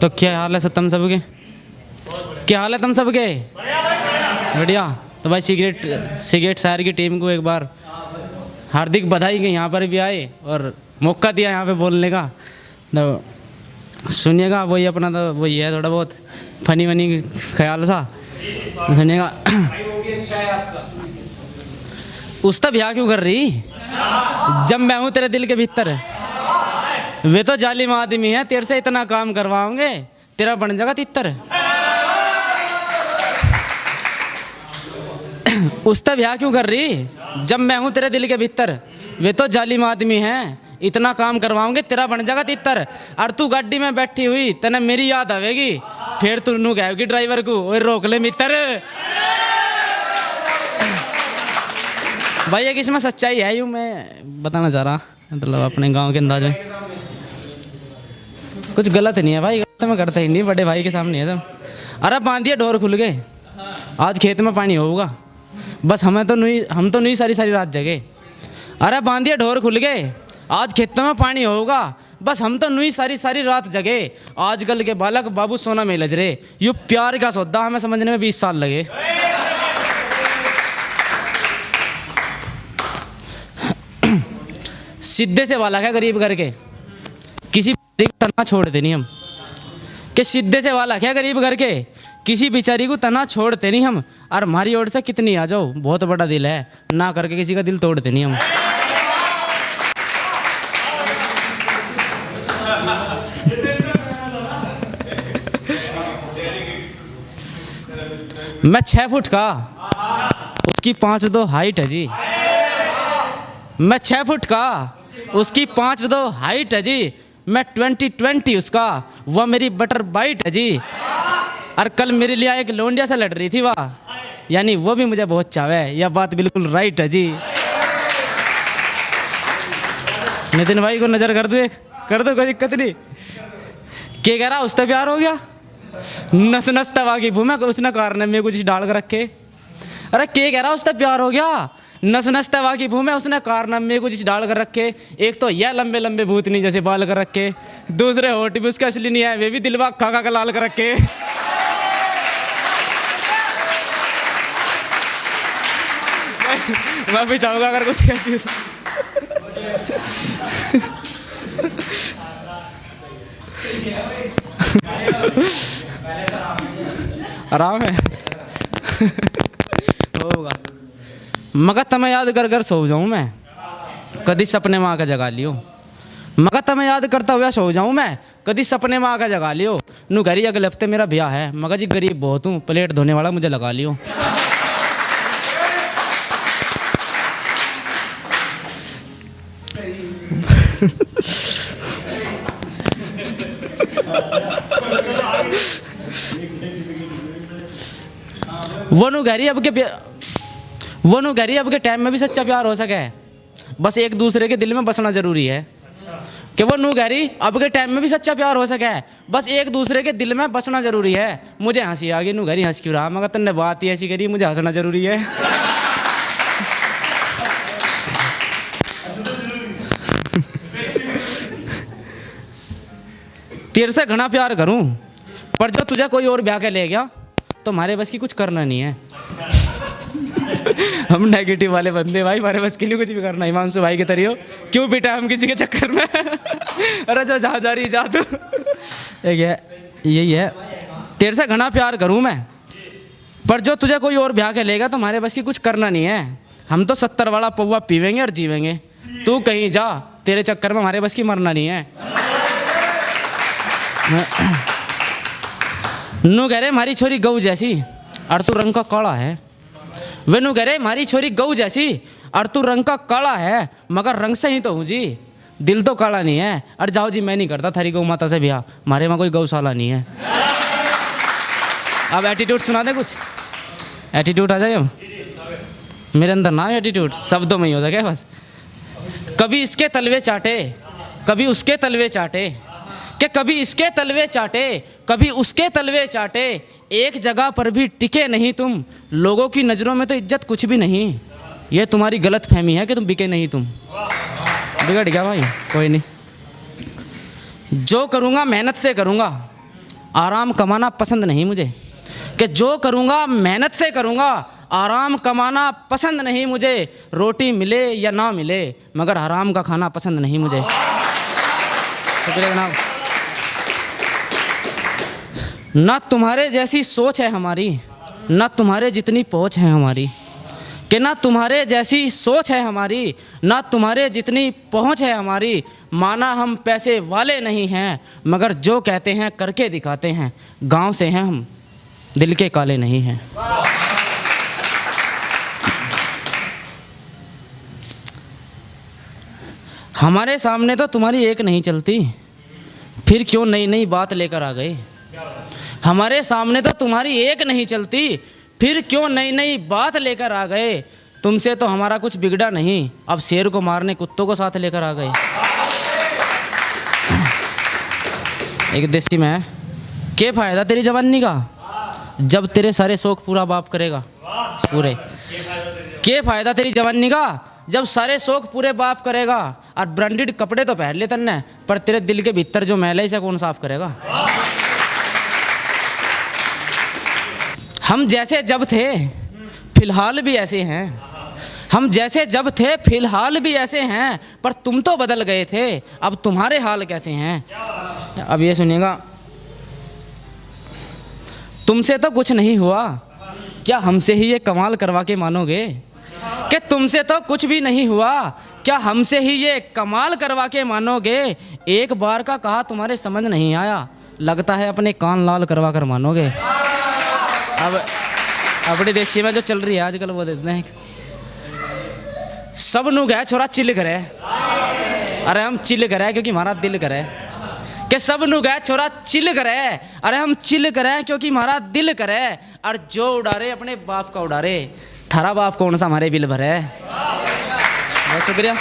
तो क्या हाल है सब तुम सबके? क्या हाल है तुम सबके? बढ़िया। तो भाई सिगरेट शहर की टीम को एक बार हार्दिक बधाई कि यहाँ पर भी आए और मौका दिया यहाँ पे बोलने का। तो सुनिएगा, वही अपना तो वही है, थोड़ा बहुत फनी वनी ख्याल सा सुनिएगा। उसका ब्याह क्यों कर रही जब मैं हूँ तेरे दिल के भीतर? वे तो जालिम आदमी है, तेरे से इतना काम करवाओगे तेरा बन जाएगा तितर। उसका ब्याह क्यों कर रही जब मैं हूँ तेरे दिल के भीतर? वे तो जालिम आदमी हैं, इतना काम करवाओगे तेरा बन जाएगा तितर। और तू गाड़ी में बैठी हुई तेने मेरी याद आवेगी, फिर तू नू कहेगी ड्राइवर को ओए रोक ले मित्र। भाई एक इसमें सच्चाई है, यूँ मैं बताना चाह रहा, मतलब अपने गांव के अंदाज में कुछ गलत नहीं है भाई, गलत मैं करता ही नहीं, बड़े भाई के सामने है सब। अरे बांधिए ढोर खुल गए, आज खेत में पानी होगा, बस हम तो नहीं सारी रात जगे। अरे बांधिए ढोर खुल गए, आज खेतों में पानी होगा, बस हम तो नहीं सारी रात जगे। आजकल के बालक बाबू सोना में लज रहे, यू प्यार का सौदा हमें समझने में 20 साल लगे। सीधे से वाला है गरीब करके, किसी को तना छोड़ते नहीं हम। कि सीधे से वाला क्या गरीब करके, किसी बेचारी को तना छोड़ते नहीं हम। और हमारी ओर से कितनी आ जाओ, बहुत बड़ा दिल है, ना करके किसी का दिल तोड़ते नहीं हम। मैं 6 फुट का, उसकी 5'2" हाइट है जी। मैं 6 फुट का, उसकी 5'2" हाइट है जी। मैं 20-20 उसका, वह मेरी बटर बाइट है जी। और कल मेरे लिए एक लौंडिया से लड़ रही थी वाह, यानी वो भी मुझे बहुत चावे, यह बात बिल्कुल राइट है जी। नितिन भाई को नजर कर दो कोई दिक्कत नहीं। क्या कह रहा, उससे प्यार हो गया? नस नस तवा की भूमि उसने कारण में कुछ डाल कर रखे। अरे क्या कह रहा, उससे प्यार हो गया? नस नस तवा की भूमि उसने कारनाम में कुछ डाल कर रखे। एक तो यह लंबे लंबे भूतनी जैसे बाल कर रखे, दूसरे होठ भी उसका असली नहीं है, वे भी दिलवा काका का लाल कर रखे। मैं भी चाहूंगा अगर कुछ कहती हूँ। आराम है होगा, मगर तुम्हें याद कर कर सो जाऊं मैं, कभी सपने में आकर जगा लियो। मगर तुम्हें याद करता हुआ सो जाऊं मैं, कभी सपने में आकर जगा लियो। नू घरी अगले हफ्ते मेरा ब्याह है, मगर जी गरीब बहुत हूँ, प्लेट धोने वाला मुझे लगा लियो। वो नु घरी अब के टाइम में भी सच्चा प्यार हो सके, बस एक दूसरे के दिल में बसना जरूरी है। कि वो नु घरी अब के टाइम में भी सच्चा प्यार हो सके, बस एक दूसरे के दिल में बसना जरूरी है। मुझे हंसी आ गई, नु घरी हंस क्यों रहा, मगर तन्ने बात ही ऐसी करी, मुझे हंसना जरूरी है। तेरे से घना प्यार करूं, पर जब तुझे कोई और ब्याह के ले गया तो हमारे बस की कुछ करना नहीं है। हम नेगेटिव वाले बंदे भाई, हमारे बस की नहीं कुछ भी करना। हिमांशु भाई के तरियो क्यों पीटा हम किसी के चक्कर में। अरे जो जा रही जा तू, यही है। तेरे से घना प्यार करूं मैं, पर जो तुझे कोई और ब्याह के लेगा तो हमारे बस की कुछ करना नहीं है। हम तो 70 वाला पौवा पीवेंगे और जीवेंगे, तू कहीं जा, तेरे चक्कर में हमारे बस की मरना नहीं है। नू कह रहे हमारी छोरी गऊ जैसी और तू रंग का काला है। वे नू कह रहे हमारी छोरी गऊ जैसी और तू रंग का काला है, मगर रंग से ही तो हूँ जी, दिल तो काला नहीं है। और जाओ जी, मैं नहीं करता थारी गऊ माता से ब्याह, हमारे वहाँ कोई गौशाला नहीं है। अब एटीट्यूड सुना दे, कुछ एटीट्यूड आ जाए। अब मेरे अंदर ना एटीट्यूड, शब्दों में ही हो जाए बस। कभी इसके तलवे चाटे, कभी उसके तलवे चाटे, कि कभी इसके तलवे चाटे, कभी उसके तलवे चाटे, एक जगह पर भी टिके नहीं तुम। लोगों की नज़रों में तो इज्जत कुछ भी नहीं, ये तुम्हारी गलत फहमी है कि तुम बिके नहीं। तुम बिगड़ गया भाई, कोई नहीं। जो करूँगा मेहनत से करूँगा, आराम कमाना पसंद नहीं मुझे, कि जो करूँगा मेहनत से करूँगा। आराम कमाना पसंद नहीं मुझे, रोटी मिले या ना मिले, मगर हराम का खाना पसंद नहीं मुझे। शुक्रिया जनाब। ना तुम्हारे जैसी सोच है हमारी, ना तुम्हारे जितनी पहुँच है हमारी, कि ना तुम्हारे जैसी सोच है हमारी, ना तुम्हारे जितनी पहुँच है हमारी। माना हम पैसे वाले नहीं हैं, मगर जो कहते हैं करके दिखाते हैं। गांव से हैं हम, दिल के काले नहीं हैं। हमारे सामने तो तुम्हारी एक नहीं चलती, फिर क्यों नई नई बात लेकर आ गए। हमारे सामने तो तुम्हारी एक नहीं चलती, फिर क्यों नई नई बात लेकर आ गए। तुमसे तो हमारा कुछ बिगड़ा नहीं, अब शेर को मारने कुत्तों को साथ लेकर आ गए। एक देसी में क्या फ़ायदा तेरी जवानी का, जब तेरे सारे शौक पूरा बाप करेगा। पूरे क्या फ़ायदा तेरी जवानी का, जब सारे शौक पूरे बाप करेगा। और ब्रांडेड कपड़े तो पहन ले तन्ने, पर तेरे दिल के भीतर जो मैल है इसे कौन साफ करेगा। हम जैसे जब थे फिलहाल भी ऐसे हैं, हम जैसे जब थे फिलहाल भी ऐसे हैं, पर तुम तो बदल गए थे, अब तुम्हारे हाल कैसे हैं। अब ये सुनिएगा, तुमसे तो कुछ नहीं हुआ, क्या हमसे ही ये कमाल करवा के मानोगे। कि तुमसे तो कुछ भी नहीं हुआ, क्या हमसे ही ये कमाल करवा के मानोगे। एक बार का कहा तुम्हारे समझ नहीं आया, लगता है अपने कान लाल करवा कर मानोगे। अब अपने देशी में जो चल रही है आजकल वो देते हैं, सब नु गए छोरा चिल करे। अरे हम चिल करे क्योंकि हमारा दिल करे, कि सब नु गए छोरा चिल करे। अरे हम चिल करे क्योंकि हमारा दिल करे। और जो उड़ारे अपने बाप का उड़ारे, थारा बाप कौन सा हमारे बिल भरे। बहुत शुक्रिया।